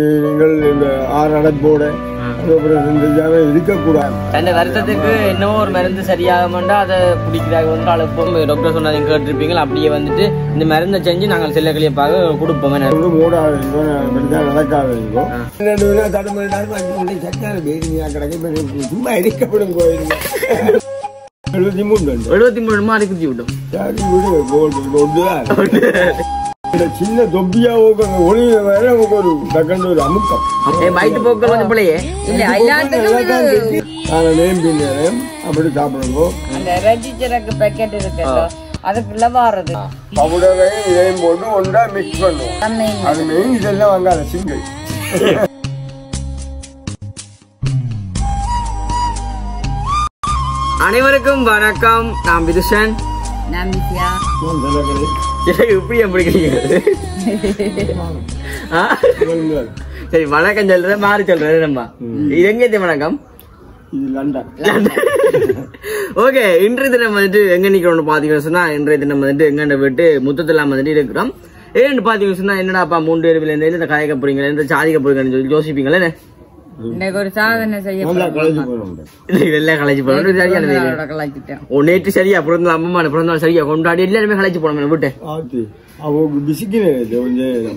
நீங்கள் இந்த நடப்போட இருக்கக்கூடாது. அந்த வருஷத்துக்கு என்னவோ ஒரு மருந்து சரியாகமாண்டா அதை பிடிக்கிறாங்க வந்து அழைப்போம். டாக்டர் சொன்னதையும் கேட்டிருப்பீங்க. அப்படியே வந்துட்டு இந்த மருந்தை செஞ்சு நாங்கள் செல்ல கிளியப்பாக கொடுப்போம். சும்மா எரிக்கப்படும் கோயில் 73 மாறி குத்தி விட்டோம். சின்ன தொப்பியா ஒளியில வேற ஒரு டக்கண்டு ஒரு அமுக்கம் வயிற்று போக்கள் வந்து பிள்ளையே அப்படி சாப்பிடுங்க. அந்த ரெஜிஸ்டருக்கு பேக்கெட் இருக்கு அதுக்குள்ள வாரது பவுடரை இதையும் போட்டு ஒன்றா மிக்ஸ் பண்ணுவோம். அது மெயின் இதெல்லாம் வாங்காத சிங்கிள். அனைவருக்கும் வணக்கம். நான் விதுஷன். நான் வித்யா. இப்படி பிடிக்கிறீங்க? சரி, வணக்கம் சொல்றேன், மாறி சொல்றேன். நம்ம இது எங்க வணக்கம்? ஓகே, இன்றைய தினம் வந்துட்டு எங்க நிக்கிறோம்னு பாத்தீங்கன்னு சொன்னா, இன்றைய தினம் வந்துட்டு எங்க விட்டு முத்தத்தெல்லாம் வந்துட்டு இருக்கிறோம். ஏன்னு பாத்தீங்கன்னு சொன்னா, என்னடாப்பா 3 பேர் இந்த கதைக்க போறீங்களா, இந்த சாதிக்க போறீங்கன்னு சொல்லி யோசிப்பீங்களே. இன்னைக்கு ஒரு சாதனை செய்ய கலைச்சு போறோம். நேற்று சரியா பிறந்த அம்மா பிறந்த சரியா கொண்டாடி எல்லாருமே கலைச்சு போனோம் விட்டு.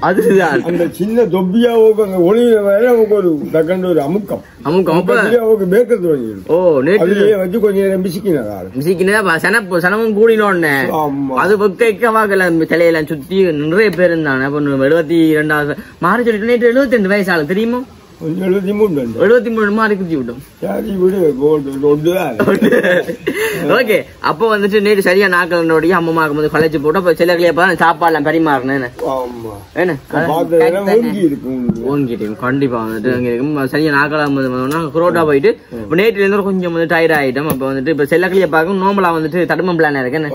அதுதான் அந்த சின்ன தொப்பியா ஒளியில வேற ஒரு டக்கண்டு ஒரு அமுக்கம் மேற்கிறது. ஓ, நேற்று வச்சு கொஞ்சம் நேரம் மிசிக்கினா சனமும் கூடினோன்னு அது வைக்கவாக தலையெல்லாம் சுத்தி நிறைய பேர் இருந்தாங்க. 72 மாறி சொல்லிட்டு நேற்று 72 வயசு ஆளு தெரியுமா? 73 மாறி குத்தி விட்டோம். ஓகே, அப்போ வந்துட்டு நேற்று சரியா நாக்களோடைய அம்மாவுக்கு வந்து கலைச்சு போட்டு அப்ப சில சாப்பாடு எல்லாம் பரிமாறினேன். கண்டிப்பா வந்துட்டு சரியா நாக்களா குரோட்டா போயிட்டு நேற்றுல இருந்து கொஞ்சம் வந்து டயர்ட் ஆயிட்டோம். அப்ப வந்துட்டு இப்ப செல்லக்கிளிய பார்க்க நோம்பலா வந்துட்டு தடுமம் பிளான் இருக்கேன்.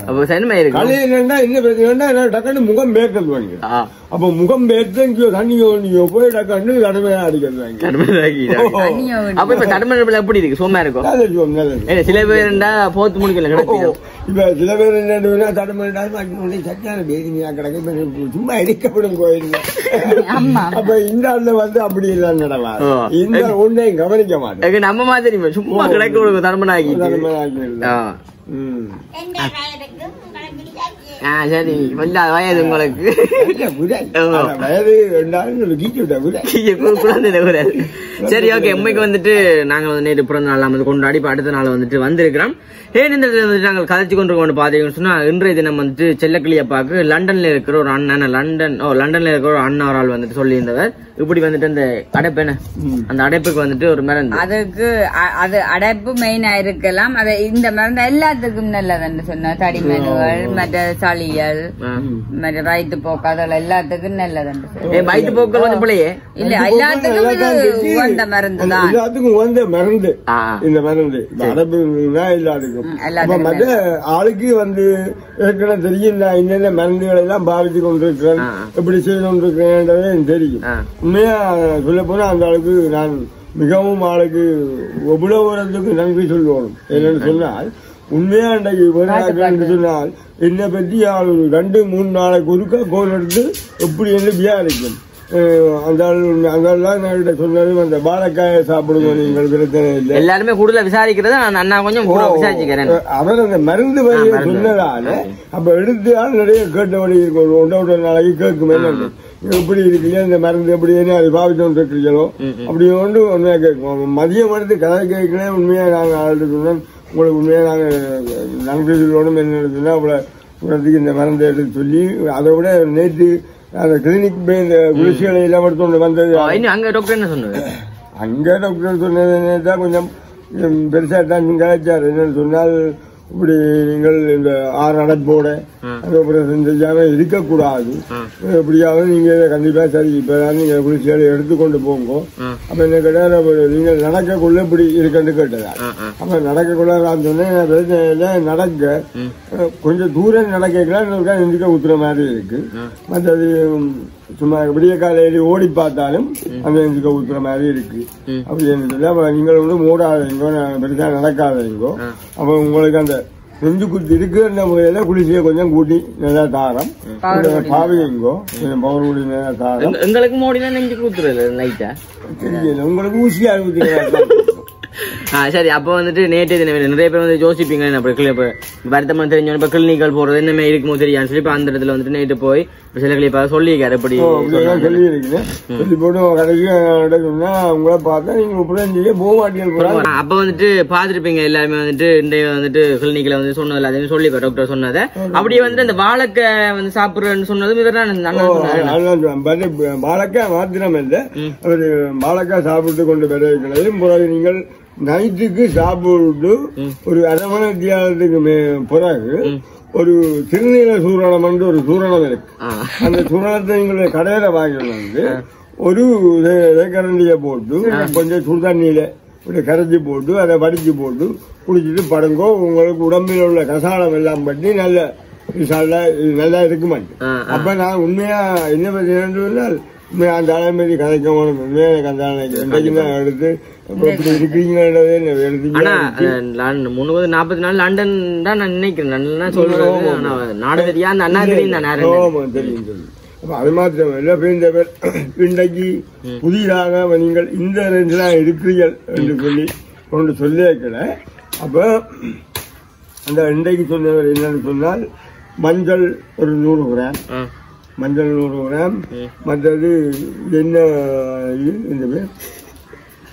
அப்ப சனிமா இருக்கு முகம் மேற்கிறது. அப்ப முகம் பேர்த்து தண்ணியோ போய் டக்காண்டு கடமையா அடிக்கிறாங்க. அப்ப இப்ப தடுமணி எப்படி இருக்கு? சோமா இருக்கும். சில பேர் போத்து முடிக்கல கிடைக்கும். இப்ப சில பேர் என்ன தடுமணி சட்டான பேசினியா கிடைக்க சும்மா எரிக்கப்படும் கோயில். அப்ப இந்த ஆள்ல வந்து அப்படி இல்லைன்னு நடவா. இந்த ஒன்றையும் கவனிக்க மாட்டேன். நம்ம மாதிரி சும்மா கிடைக்க தடுமணாக்கி. சரி, வயது உங்களுக்கு சரி. ஓகே, உண்மைக்கு வந்துட்டு நாங்க வந்து நேற்று பிறந்த நாள் வந்து கொண்டாடி அடுத்த நாள் வந்துட்டு வந்திருக்கிறோம். ஏன் இந்த வந்துட்டு நாங்கள் கதைச்சு கொண்டு பாத்தீங்கன்னு சொன்னா, இன்றைய தினம் வந்துட்டு செல்லக்கிளியப்பாக்கு லண்டன்ல இருக்கிற ஒரு அண்ணன் லண்டன்ல இருக்கிற ஒரு அண்ணா ஒரு ஆள் வந்துட்டு சொல்லியிருந்தவர். இப்படி வந்துட்டு அந்த அடைப்பு என்ன அந்த அடைப்புக்கு வந்துட்டு ஒரு மருந்து அதுக்கு அது அடைப்பு மெயினா இருக்கலாம். அது இந்த மருந்து எல்லாத்துக்கும் நல்லதுன்னு சொன்ன தடிமனுகள் மற்ற சளியல் மற்ற வயிற்று போக்கு அதெல்லாம் எல்லாத்துக்கும் நல்லதுன்னு. வயிற்று போக்கள் வந்து பிள்ளையே இல்ல எல்லாத்துக்கும் இது உகந்த மருந்து தான். எல்லாத்துக்கும் உகந்த மருந்து இந்த மருந்து. அடைப்பு எல்லாத்துக்கும் மற்ற ஆளுக்கு வந்து ஏற்கனவே தெரியும். என்னென்ன மருந்துகள் எல்லாம் பாதித்து கொண்டிருக்கிறேன், எப்படி செய்து கொண்டிருக்கிறேன் தெரியும். உண்மையா சொல்ல போனா அந்த அளவுக்கு நான் மிகவும் ஆளுக்கு எவ்வளவு நன்றி சொல்லணும். என்னன்னு சொன்னால் உண்மையா அன்றைக்கு சொன்னால் என்னை பற்றி 2-3 நாளைக்கு ஒருக்கா கோல் எடுத்து எப்படி என்ன வியாதிக்கும். அந்த சொன்னதும் அந்த பாலக்காயை சாப்பிடுங்க நீங்கள் பிரச்சனை இல்லை. எல்லாருமே கூடுதலா விசாரிக்கிறது அண்ணா கொஞ்சம் விசாரிச்சுக்கிறேன். அவர் அந்த மருந்து வகையை சொன்னதால அப்ப எடுத்து நிறைய கேட்டபடி இருக்கும். 1 நாளைக்கு கேட்கும் என்ன எப்படி இருக்கீங்க இந்த மருந்து எப்படி என்ன அது பாவிச்சு இருக்கிறீங்களோ அப்படி ஒன்று உண்மையா கேட்கும். மதியம் எடுத்து கதை கேட்கல உண்மையா நாங்கள் ஆளுக்கு சொன்னோம். உங்களுக்கு உண்மையா நாங்கள் நன்றி சொல்லணும். என்ன எடுத்துன்னா அவ்வளவு இந்த மருந்து எடுத்து சொல்லி அதை விட நேற்று அந்த கிளினிக் குளிர்ச்சிகளை எல்லாம் எடுத்து வந்தது. அங்க டாக்டர் என்ன சொன்னது? அங்க டாக்டர் சொன்னது கொஞ்சம் பெருசா தான் கலைச்சார். என்னன்னு சொன்னால் இப்படி நீங்கள் இந்த நடப்போட செஞ்சாம இருக்கக்கூடாது. எப்படியாவது நீங்க கண்டிப்பா சரி இப்பதான் நீங்க குளிர்ச்சிகளை எடுத்துக்கொண்டு போங்க. அப்ப என்ன கேட்டா நீங்கள் நடக்கக்குள்ள இப்படி இருக்குன்னு கேட்டதா. அப்ப நடக்கக்குள்ள நான் சொன்னேன் பிரச்சனை நடக்க கொஞ்சம் தூரம் நடக்கலாம் எந்திரிக்க ஊத்துற மாதிரி இருக்கு. மற்றது சும்மா விடிய காலையில ஓடி பார்த்தாலும் அந்த எந்திரிக்க ஊத்துற மாதிரி இருக்கு. அப்படி சொல்லி அப்ப நீங்கள் வந்து மூடாதீங்கோ பெருசா நடக்காதீங்கோ. அப்ப உங்களுக்கு அந்த நெஞ்சு குத்தி இருக்கிற முறையில குளிசியை கொஞ்சம் கூட்டி நல்லா தாரம் பாவையங்கோ கொஞ்சம் பவர் கூடி நல்லா தாரம். எங்களுக்கு மோடினா நெஞ்சு கூத்துறது லைட்டா தெரியல, உங்களுக்கு ஊசியா ஊத்தி. சரி. அப்போ வந்துட்டு நேற்று தினம் நிறைய பேர் வந்து யோசிப்பீங்க வருத்தமா தெரிஞ்சோம் இப்ப கிளினிக்கல் போறது என்ன இருக்குமோ தெரியாது சொல்லி அந்த இடத்துல வந்துட்டு நேற்று போய் சில கிளிப்பா சொல்லியிருக்காரு. எப்படி சொல்லி இருக்கீங்க சொல்லி போட்டு சொன்னா உங்களை பார்த்தா நீங்க போக மாட்டீங்க. அப்ப வந்துட்டு பாத்துருப்பீங்க எல்லாருமே வந்துட்டு இன்றைய வந்துட்டு கிளினிக்ல வந்து சொன்னது எல்லாத்தையுமே சொல்லி டாக்டர் சொன்னதை அப்படியே வந்து அந்த வாழைக்காய் வந்து சாப்பிடுறேன்னு சொன்னதும் இவர்தான் வாழைக்காய் மாத்திரம் இல்லை, அவரு வாழைக்காய் சாப்பிட்டு கொண்டு பிறகு நீங்கள் நைட்டுக்கு சாப்பிட்டு ஒரு அரை மணி தியானத்துக்கு பிறகு ஒரு திருநீல சூரணம் என்று ஒரு சூரணம் இருக்கு. அந்த சூரணத்தை நீங்களுடைய கடையில வாங்கிட்டு வந்து ஒரு கரண்டிய போட்டு கொஞ்சம் சுடுதண்ணியில கரைச்சி போட்டு அதை வடிச்சு போட்டு குடிச்சிட்டு படுங்கோ. உங்களுக்கு உடம்பில் உள்ள கசாலம் எல்லாம் பண்ணி நல்ல நல்லா இருக்க மாட்டேன். அப்ப நான் உண்மையா என்ன பண்ணால் அந்த அளமதி கதைக்கணும் உண்மையாக அந்த இன்றைக்கு தான் எடுத்து இருக்கீங்கன்றதே 30-40 நாள் லண்டன் தான் நான் நினைக்கிறேன் சொல்றேன். நாடு தெரியா அந்த அண்ணா தெரியும் தெரியும். அது மாத்திரம் இல்ல, இன்றைக்கு புதிதாக நீங்கள் இந்த ரேஞ்சில் இருக்கிறீர்கள் என்று சொல்லி கொண்டு சொல்லியிருக்கல. அப்ப அந்த இன்றைக்கு சொன்னவர் என்னன்னு சொன்னால் மஞ்சள் ஒரு 100 கிராம், மஞ்சள் 100 கிராம், மற்றது என்ன இந்த பேர்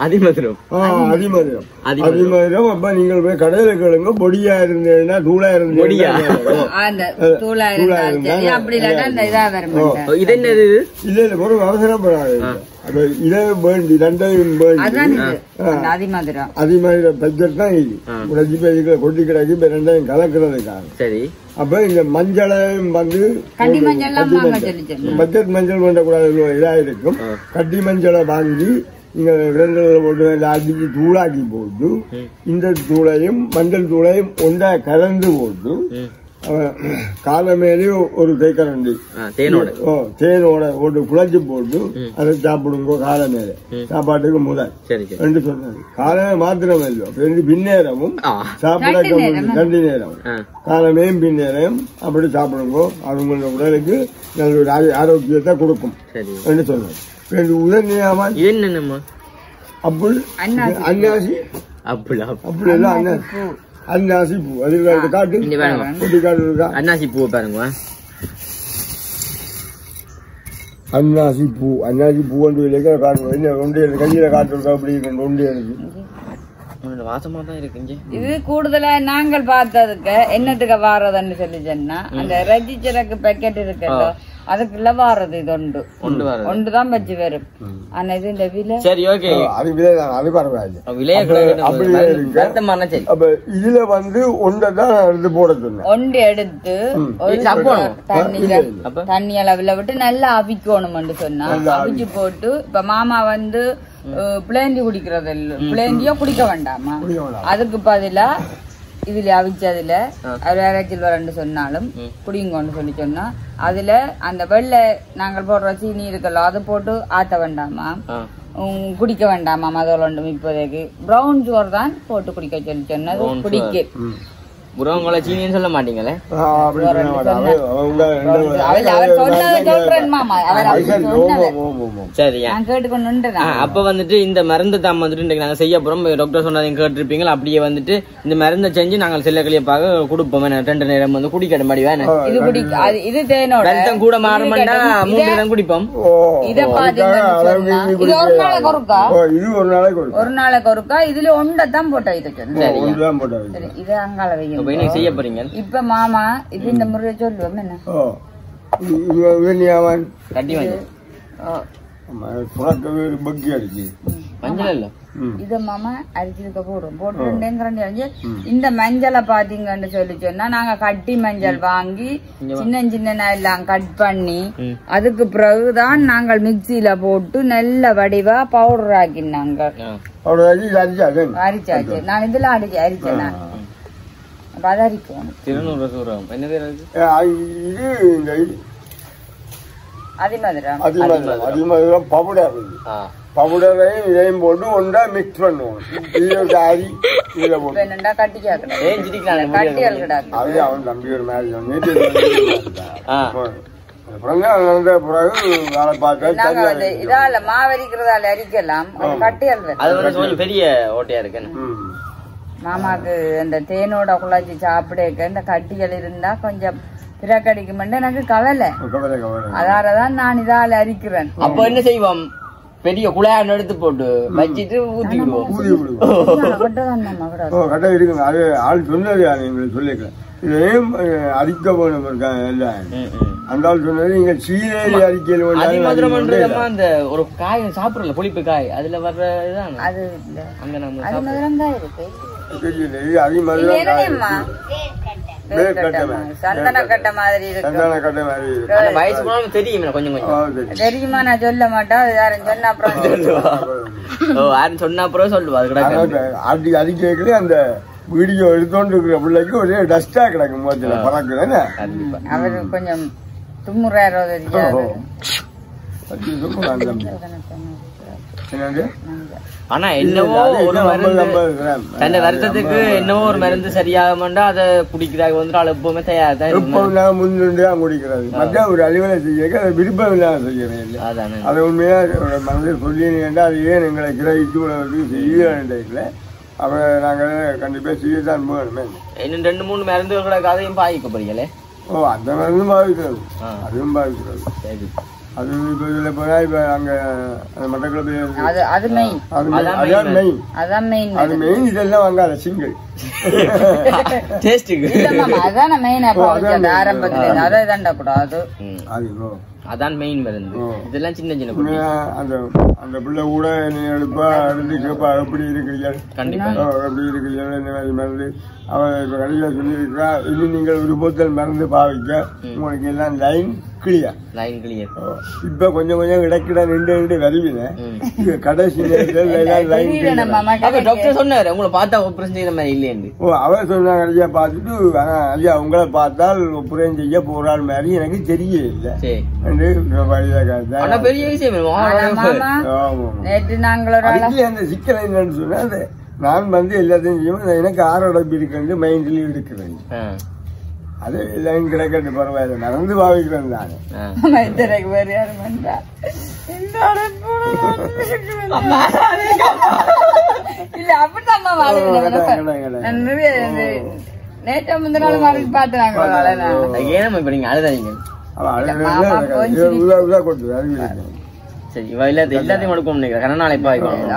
அதிமதுரம். அப்ப நீங்கள் போய் கடையில கேளுங்க. பொடியா இருந்தேன்னா தூளா இருந்தேன்னா இல்ல இல்ல ஒரு அவசரப்படாது. இதை வேண்டி ரெண்டையும் அதிமாதிரி பட்ஜெட் தான் இது உடச்சி பேசிக்கிற கொட்டி கிடக்கு இப்ப ரெண்டையும் கலக்கிறதுக்காக. சரி. அப்ப இந்த மஞ்சளையும் வந்து பட்ஜெட் மஞ்சள் பண்ணக்கூடாது இதா இருக்கும். கட்டி மஞ்சளை வாங்கி நீங்க கிரைண்டர்ல போட்டு அடிச்சு தூளாக்கி போட்டு இந்த தூளையும் மஞ்சள் தூளையும் ஒன்றா கலந்து போட்டு கால மேலேயும் ஒரு கைக்கரண்டி தேனோட போட்டு குழச்சி போட்டு அதை சாப்பிடுங்க. கால மேல சாப்பாட்டுக்கு முதல் ரெண்டு சொன்னாங்க. காலமே மாத்திரம் இல்லை, பின்னேரமும் சாப்பிட 2 நேரம் காலமேயும் பின்னேரம் அப்படி சாப்பிடுங்க. அது உங்களோட உடலுக்கு நல்ல ஒரு ஆரோக்கியத்தை கொடுக்கும் என்று சொன்னாங்க. உதவியாமல் அப்புள் அன்னாசி அப்புள் எல்லாம் அன்னாசி பூ அது காட்டு இருக்கா அன்னாசி பூ பாருங்க. அன்னாசி பூ காட்டு என்ன ஒன்றே கையில காட்டு அப்படி 2 இருக்கு. வாசமா தான் இருக்கு. இது கூடுதலா நாங்கள் பார்த்ததுக்கு என்னத்துக்கு வாரதுன்னு சொல்லி சொன்னா அந்த ரெஜிஸ்டருக்கு பேக்கெட் இருக்குல்ல அதுக்குள்ள வாரது இது ஒன்றுதான் வச்சு வரும். ஆனா இது இந்த விலை சரி ஓகே அது அது பரவாயில்ல. அப்ப இதுல வந்து ஒன்றைதான் எடுத்து போட சொன்னேன். ஒன்று எடுத்து தண்ணி அளவுல விட்டு நல்லா அவிக்கணும்னு சொன்னா அவிச்சு போட்டு இப்ப மாமா வந்து பிளேந்தி குடிக்கிறது இல்ல, பிளேந்தியோ குடிக்க வேண்டாமா, அதுக்கு பதிலா இதுல அவிச்சதுல வேறச்சில் வரன்னு சொன்னாலும் குடிங்கன்னு சொல்லி சொன்னா அதுல அந்த வெள்ளை நாங்கள் போடுற சீனி இருக்கல அது போட்டு ஆத்த வேண்டாமா, குடிக்க வேண்டாமா மதம். இப்போதைக்கு பிரவுன் சோறு தான் போட்டு குடிக்க சொல்லி சொன்னது குடிக்க. புறவங்களை சீனின்னு சொல்ல மாட்டீங்களே. அப்ப வந்துட்டு இந்த மருந்து தான் வந்துட்டு நாங்க செய்ய போறோம். டாக்டர் சொன்னதையும் கேட்டிருப்பீங்க. அப்படியே வந்துட்டு இந்த மருந்தை செஞ்சு நாங்கள் செல்லக்கிளியப்பாக கொடுப்போம். 2 நேரம் வந்து குடிக்கணும் படி வேணும். இது குடிக்க இது தேனோட ரத்தம் கூட மாறுமாண்டா 3 நேரம் குடிப்போம். இத பாத்தீங்கன்னா ஒரு நாளைக்கு ஒருக்கா இதுல ஒன்றதான் போட்டா இது அங்கால வைங்க. செய்ய போறீங்க இப்ப மாமா இது இந்த முறை சொல்லுவோம் என்ன கட்டி மஞ்சள் இல்ல இத மாமா அரிசிக்க போடுவோம். போட்டு இந்த மஞ்சளை பாத்தீங்கன்னு சொல்லி சொன்னா நாங்க கட்டி மஞ்சள் வாங்கி சின்ன எல்லாம் கட் பண்ணி அதுக்கு பிறகுதான் நாங்கள் மிக்சியில போட்டு நல்ல வடிவா பவுடர் ஆக்கினாங்க. அரிச்சாச்சு நான் இதுல அரிச்சேன். நான் பவுடரையும் இதையும் போட்டு ஒன்றா மிக்ஸ் பண்ணுவோம். அரி இதுல போட்டு என்னண்டா கட்டியா கிடக்கு ஏன் சிரிக்கிறாங்க கட்டியால் கிடக்கு அது அவன் தம்பி ஒரு மேரேஜ் இதால மாவரிக்கிறதால அரிக்கலாம் கட்டியால் அது வந்து கொஞ்சம் பெரிய ஓட்டையா இருக்கு மாமாக்கு இந்த தேனோட குழாச்சி சாப்பிடக்க இந்த கட்டிகள் இருந்தா கொஞ்சம் பிறக்கடிக்கும் எனக்கு கவலை அதாலதான் நான் இதால அரிக்கிறேன். அப்ப என்ன செய்வோம், பெரிய குழாய் எடுத்து போட்டு வச்சிட்டு ஊத்தி விடுவோம். கட்ட இருக்குங்க. அது ஆள் சொன்னது எங்களுக்கு சொல்லிக்கலாம். இதையும் அரிக்க போன அந்த ஆள் சொன்னது நீங்க சீரேறி அரிக்கல அந்த ஒரு காய் சாப்பிடல புளிப்பு காய் அதுல வர்றதுதான் அது அங்க நம்ம சந்தன கட்ட மாதிரி வயசு போனாலும் தெரியும் கொஞ்சம் கொஞ்சம் தெரியுமா. நான் சொல்ல மாட்டேன், அது யாரும் சொன்ன அப்புறம் யாரும் சொன்ன அப்புறம் சொல்லுவா. அது அரிக்கல அந்த வீடியோ எடுத்தோண்டு இருக்கிற பிள்ளைக்கு ஒரே டஸ்டா கிடக்கும் மோதில பறக்குதானே. அவரு கொஞ்சம் தும்முறாரோ தெரியாது. ஆனா என்னவோ ஒரு மருந்து தன்னை வருத்தத்துக்கு என்னவோ ஒரு மருந்து சரியாகமாண்டா அதை குடிக்கிறாங்க வந்து ஆள் எப்பவுமே தயார் தான் முன்னுண்டு குடிக்கிறது. மற்ற ஒரு அலுவலை செய்ய அதை விருப்பம் இல்லாம செய்யறேன். அதை உண்மையா மனதில் சொல்லினீங்கன்னா அது ஏன் எங்களை கிரகிச்சு செய்யல அவ நாங்க கண்டிப்பா செய்யத்தான் போகணுமே. இன்னும் 2-3 மருந்துகள் கூட அதையும் பாதிக்க போறீங்களே. அந்த மருந்தும் பாதிக்கிறது, அதுவும் பாதிக்கிறது. அது இப்ப இதுல போனா இப்ப அங்க மட்டக்களப்பு இதெல்லாம் வாங்காத சிங்கிள் அதான் மெயின் ஆரம்பத்துல அதை தாண்டா கூடாது. அதான் மெயின் மருந்து. இதெல்லாம் சின்ன சின்ன அந்த பிள்ளை கூட எடுப்பா இருந்து கேப்பா எப்படி இருக்கிறீர்கள், எப்படி இருக்கிறீர்கள் இந்த மாதிரி மருந்து அவன் இப்ப கடையில சொல்லியிருக்கா. இன்னும் நீங்கள் ஒரு போத்தல் மருந்து பாவிக்க உங்களுக்கு எல்லாம் லைன் கிளியர். இப்ப கொஞ்சம் கொஞ்சம் இடக்கிட நின்று வருவின கடைசி டாக்டர் சொன்னாரு உங்களை பார்த்தா ஆபரேஷன் செய்யற மாதிரி இல்லையா. அவர் சொன்னாங்க ஐயா பார்த்துட்டு ஐயா உங்களை பார்த்தால் ஆபரேஷன் செய்ய போறாள் மாதிரி எனக்கு தெரியல. பெரிய விஷயம் அந்த சிக்கல் என்னன்னு சொன்னா நான் வந்து எல்லாத்தையும் செய்யும் எனக்கு ஆரோடப்பு இருக்கு மைண்ட்ல இருக்கிறேன். அது எல்லாம் கிடைக்கிறது பரவாயில்ல, நடந்து பாவிக்கிறேன் தானே. நேற்று முந்தின நாள் மாதிரி பாத்துறாங்க. இப்ப நீங்க அழுதாங்க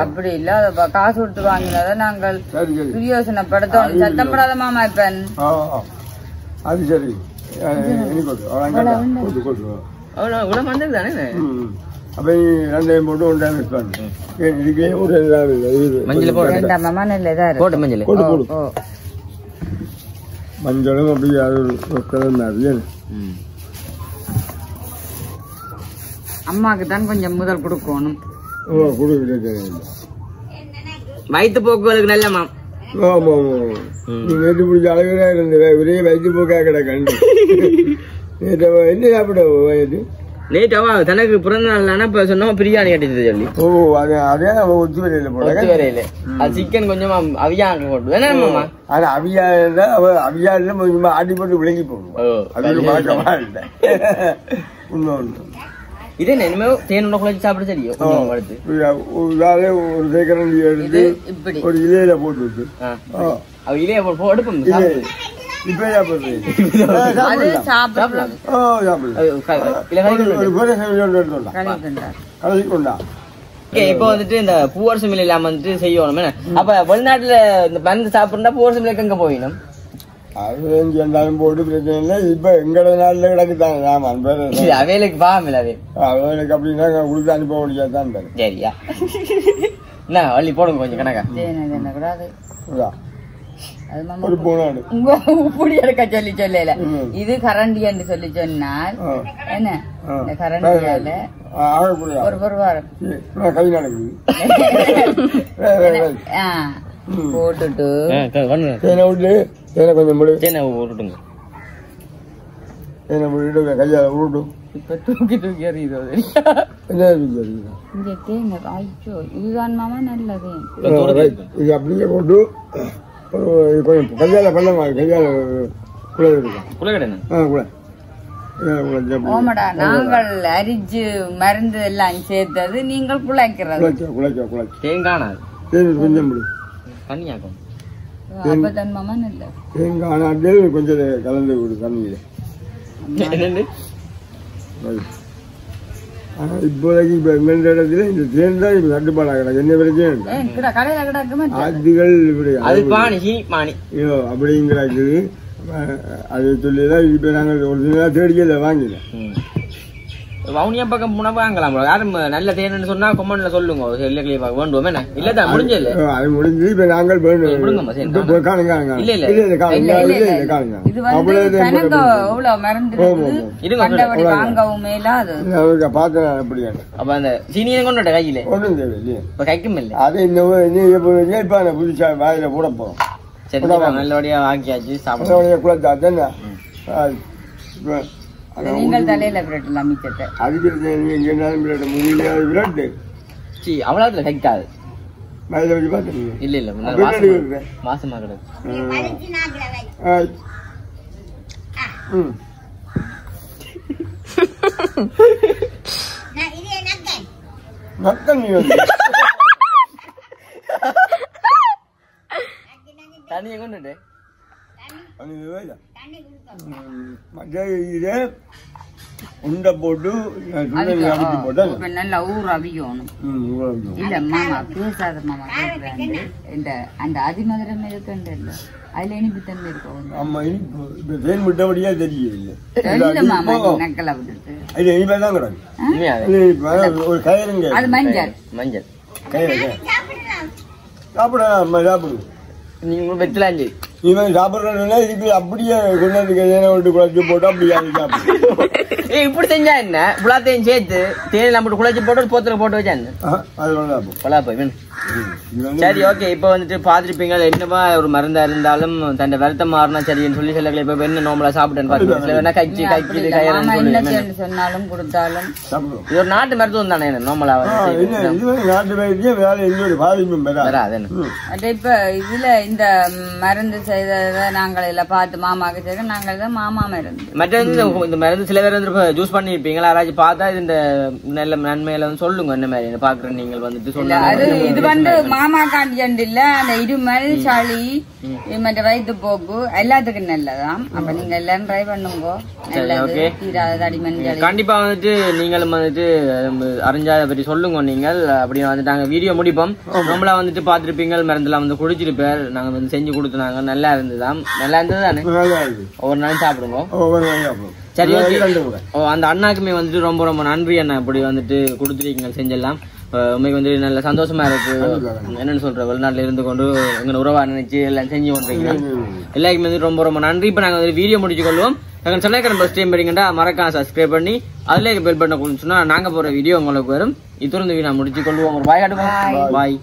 அப்படி இல்ல காசு கொடுத்து வாங்கினத நாங்கள் பிரயோசனப்படுத்தோம். சத்தப்படாத மாமா இப்ப அது சரி அப்ப 2 போட்டு மஞ்சளும் அப்படி அம்மாக்கு தான் கொஞ்சம் முதல் கொடுக்கணும். வயிற்று போக்குவரத்துக்கு நல்ல ஆமா நேற்று பிடிச்ச அழகா இருந்த ஒரே வயிற்று போக்கா கிடக்கண்டு என்ன சாப்பிட வயது நேற்று தனக்கு பிறந்த நாள் இப்ப சொன்னா பிரியாணி கட்டிச்சது சொல்லி. அதே ஒத்து வரையில போல அது சிக்கன் கொஞ்சம் அவியா போட்டு வேணாமா. ஆனா அவியா அவியா கொஞ்சமா ஆட்டி போட்டு விளங்கி போடும். அது பழக்கமா இல்லை. இன்னொன்று இதே இனிமே தேனோட குழச்சி சாப்பிட தெரியும். ஒரு சேக்கரண்டி எடுத்து ஒரு இலையில போட்டு விட்டு இலைய போட்டு இப்ப வந்துட்டு இந்த பூவரசு மில் இல்லாம வந்துட்டு செய்யணும். அப்ப வெளிநாட்டுல இந்த மருந்து சாப்பிட்டா பூவரசு மில்லுக்கு எங்க போயிடும்? அது இருந்தாலும் போட்டு பிரச்சனை இல்லை. இப்ப எங்கட நாள்ல கிடக்குதாங்க அவைகளுக்கு பாவம் அவைகளுக்கு அப்படின்னா கொடுத்து அனுப்ப முடியாதான். சரியா என்ன வள்ளி போடுங்க கொஞ்சம் கணக்கா. ஒரு போனாடு உப்புடி எடுக்க சொல்லி சொல்லல. இது கரண்டி என்று சொல்லி சொன்னால் என்ன இந்த கரண்டியால ஒரு வாரம் கை நடக்குது போட்டுட்டு கொஞ்சம் கையால உருட்டும். இப்ப தூக்கி தூக்கி அறியுது. இதுதான் மாமா நல்லது. இது அப்படியே போட்டு கொஞ்சம் கையால பண்ண கையால குலை இருக்கும் குலக்கடை ஓமடா நாங்கள் அரிச்சு மருந்து எல்லாம் சேர்த்தது நீங்கள் குழைக்கிறது தேங்காய் கொஞ்சம் தண்ணியாக்கும் அப்பதான் மாமன் இல்ல தேங்காய் கொஞ்சம் கலந்து விடு தண்ணியில இப்போதைக்கு இப்ப எங்க இடத்துல இந்த தேன் தான் இப்ப தட்டுப்பாடாக கிடக்கு என்ன பிரச்சனை கடையில கிடக்குமே அதுகள் இப்படி அப்படிங்கிறது அது சொல்லிதான் இப்ப நாங்கள் ஒரு சில தேடிக்கல வாங்கினேன் வவுனியா பக்கம் போனா வாங்கலாம் யாரும் நல்ல தேன்னு சொன்னா கொமெண்ட்ல சொல்லுங்க வேண்டும் என்ன இல்லதான் முடிஞ்சல அது முடிஞ்சு இப்ப நாங்கள் பாத்தேன் அப்படியா அப்ப அந்த சீனியை கொண்டு கையில ஒன்றும் தேவையில்லையே கைக்கும் இல்ல அது இன்னும் புதுசா வாயில போட போறோம் சரி நல்லபடியா வாங்கியாச்சு சாப்பிட குழந்தை நீங்கள் தலையில விரட்டல மிச்சத்தை அதுக்கு விரட்ட முடியல விரட்டு அவ்வளவுல கைக்காது மேல வச்சு பாத்துருங்க இல்ல இல்ல மாசமா கிடக்கு நக்கன் நீ தண்ணியை கொண்டுட்டு இதே உண்டை போட்டு நல்லா ஊர் அவிக்கணும் இல்ல மாமா பேசாத மாமா இந்த அந்த அதிமதுரம் இருக்குன்னு இல்ல அதுல இனிப்பு தன்மை இருக்கும் ஆமா இனிப்பு தேன் விட்டபடியா தெரியல மாமா நக்கலா விட்டுட்டு இது இனிப்பேதான் கிடக்கு ஒரு கயிறுங்க அது மஞ்சள் மஞ்சள் கயிறு சாப்பிடு நீங்க வெத்தலாஞ்சி இவன் சாப்பிடுறா இதுக்கு அப்படியே கொண்டாந்து குழச்சி போட்டு அப்படியே இப்படி செஞ்சா என்ன புலாத்தையும் சேர்த்து தேனில போட்டு குழச்சி போட்டு போத்துல போட்டு வச்சா சரி ஓகே இப்ப வந்துட்டு பாத்துருப்பீங்க என்னவா ஒரு மருந்தா இருந்தாலும் தன் வருத்தம் மாறினா சரின்னு சொல்லி சில இப்ப என்ன நோம்பலா சாப்பிட்டேன்னு பாத்துருக்கேன் கச்சி கச்சி கயிறு சொன்னாலும் கொடுத்தாலும் இது ஒரு நாட்டு மருத்துவம் தானே நோம்பலா நாட்டு வைத்தியம் வேலை எந்த ஒரு பாதிப்பும் வராது இப்ப இதுல இந்த மருந்து செய்ததை நாங்கள் எல்லாம் பார்த்து மாமாக்கு செய்த நாங்கள் தான் மாமா மருந்து மற்ற இந்த மருந்து சில பேர் வந்து ஜூஸ் பண்ணிருப்பீங்களா யாராச்சும் பார்த்தா இந்த நல்ல நன்மையில வந்து சொல்லுங்க என்ன மாதிரி பாக்குறேன் நீங்கள் வந்துட்டு சொல்லுங்க இது வந்து மாமா காண்டியண்டு இல்ல அந்த இருமல் சளி மற்ற வயிற்று போக்கு எல்லாத்துக்கும் நல்லதான் அப்ப நீங்க எல்லாம் ட்ரை பண்ணுங்க கண்டிப்பா வந்துட்டு நீங்களும் வந்துட்டு அறிஞ்சாத பற்றி சொல்லுங்க நீங்கள் அப்படி வந்துட்டு நாங்க வீடியோ முடிப்போம் நம்மளா வந்துட்டு பாத்துருப்பீங்க மருந்துலாம் வந்து குடிச்சிருப்பார் நாங்க வந்து செஞ்சு கொடுத்தாங்க நல்லா இருந்ததுதான் நல்லா இருந்தது தானே ஒவ்வொரு நாளும் சாப்பிடுங்க சரி அந்த அண்ணாக்குமே வந்துட்டு ரொம்ப ரொம்ப நன்றி அண்ணா இப்படி வந்துட்டு கொடுத்துருக்கீங்க செஞ்செல்லாம் உண்மைக்கு வந்து நல்ல சந்தோஷமா இருக்கு என்னன்னு சொல்ற வெளிநாட்டுல இருந்து கொண்டு எங்க உறவா நினைச்சு எல்லாம் செஞ்சு கொண்டிருக்கீங்க எல்லாருக்குமே வந்து ரொம்ப ரொம்ப நன்றி இப்ப நாங்க வந்து வீடியோ முடிச்சு கொள்வோம் நாங்க சொல்லிக்கிறோம் ஃபர்ஸ்ட் டைம் வரீங்கன்னா மறக்காம சப்ஸ்கிரைப் பண்ணி அதுல பெல் பட்டனை கொடுத்துன்னா நாங்க போற வீடியோ உங்களுக்கு வரும் இது வந்து நான் முடிச்சு கொள்வோம் ஒரு பாய் காட்டுவோம் பாய்